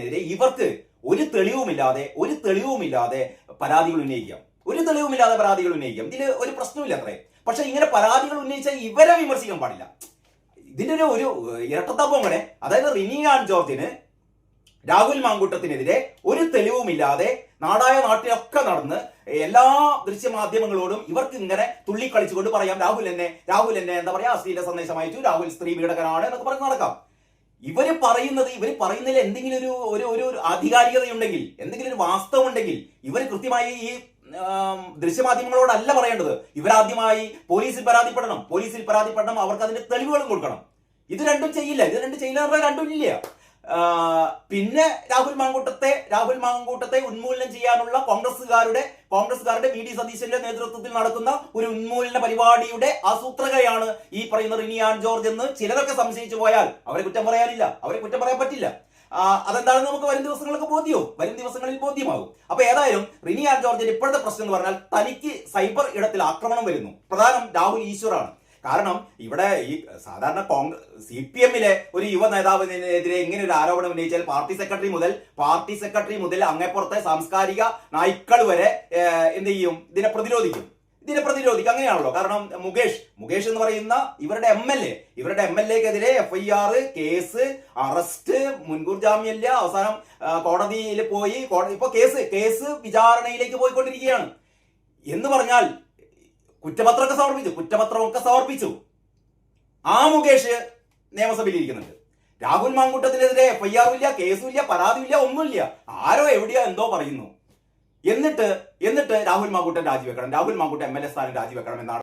മാങ്കൂട്ടത്തിനെതിരെ ഇവർക്ക് ഒരു തെളിവുമില്ലാതെ പരാതികൾ ഉന്നയിക്കാം. ഇതിൽ ഒരു പ്രശ്നമില്ല അത്രേ. പക്ഷെ ഇങ്ങനെ പരാതികൾ ഉന്നയിച്ചാൽ ഇവരെ വിമർശിക്കാൻ പാടില്ല. ഇതിന്റെ ഒരു ഇരട്ടത്താപ്പം കൂടെ, അതായത് റിനി ആൻ ജോർജിന് രാഹുൽ മാങ്കൂട്ടത്തിനെതിരെ ഒരു തെളിവുമില്ലാതെ നാട്ടിലൊക്കെ നടന്ന് എല്ലാ ദൃശ്യമാധ്യമങ്ങളോടും ഇവർക്ക് ഇങ്ങനെ തുള്ളിക്കളിച്ചുകൊണ്ട് പറയാം രാഹുൽ എന്നെ എന്താ പറയാ അശ്ലീല സന്ദേശം അയച്ചു, രാഹുൽ സ്ത്രീ പീഡകനാണ് എന്നൊക്കെ പറഞ്ഞ് നടക്കാം. ഇവര് പറയുന്നതിൽ എന്തെങ്കിലും ഒരു ആധികാരികതയുണ്ടെങ്കിൽ, എന്തെങ്കിലും ഒരു വാസ്തവം ഉണ്ടെങ്കിൽ ഇവർ കൃത്യമായി ഈ ദൃശ്യമാധ്യമങ്ങളോടല്ല പറയേണ്ടത്. ഇവരാദ്യമായി പോലീസിൽ പരാതിപ്പെടണം, അവർക്ക് അതിന്റെ തെളിവുകളും കൊടുക്കണം. ഇത് രണ്ടും ചെയ്യില്ല, രണ്ടും ഇല്ല. പിന്നെ രാഹുൽ മാങ്കൂട്ടത്തെ ഉന്മൂലനം ചെയ്യാനുള്ള കോൺഗ്രസുകാരുടെ വി ഡി സതീശന്റെ നേതൃത്വത്തിൽ നടക്കുന്ന ഒരു ഉന്മൂലന പരിപാടിയുടെ ആസൂത്രകയാണ് ഈ പറയുന്ന റിനി ആൻ ജോർജ് എന്ന് ചിലരൊക്കെ സംശയിച്ചു പോയാൽ അവരെ കുറ്റം പറയാൻ പറ്റില്ല. അതെന്താണെന്ന് നമുക്ക് വരും ദിവസങ്ങളിൽ ബോധ്യമാകും. അപ്പൊ ഏതായാലും റിനി ആൻ ജോർജിന്റെ ഇപ്പോഴത്തെ പ്രശ്നം എന്ന് പറഞ്ഞാൽ തനിക്ക് സൈബർ ഇടത്തിൽ ആക്രമണം വരുന്നു. പ്രധാനം രാഹുൽ ഈശ്വറാണ്. കാരണം ഇവിടെ ഈ സാധാരണ CPM-ലെ ഒരു യുവ നേതാവിനെതിരെ ഇങ്ങനെ ഒരു ആരോപണം ഉന്നയിച്ചാൽ പാർട്ടി സെക്രട്ടറി മുതൽ അങ്ങേപ്പുറത്തെ സാംസ്കാരിക നായ്ക്കൾ വരെ എന്ത് ചെയ്യും? ഇതിനെ പ്രതിരോധിക്കും. അങ്ങനെയാണല്ലോ. കാരണം മുകേഷ് എന്ന് പറയുന്ന ഇവരുടെ MLA-ക്കെതിരെ FIR, കേസ്, അറസ്റ്റ്, മുൻകൂർ ജാമ്യമില്ല, അവസാനം കോടതിയിൽ പോയി, ഇപ്പൊ കേസ് വിചാരണയിലേക്ക് പോയിക്കൊണ്ടിരിക്കുകയാണ്. എന്ന് പറഞ്ഞാൽ കുറ്റപത്രമൊക്കെ സമർപ്പിച്ചു. ആ മുകേഷ് നിയമസഭയിൽ ഇരിക്കുന്നുണ്ട്. രാഹുൽ മാങ്കൂട്ടത്തിനെതിരെ FIR ഇല്ല, കേസുമില്ല, പരാതിയില്ല, ഒന്നുമില്ല. ആരോ എവിടെയോ എന്തോ പറയുന്നു. എന്നിട്ട് രാഹുൽ മാങ്കൂട്ടൻ MLA സ്ഥാനം രാജിവെക്കണം എന്നാണ്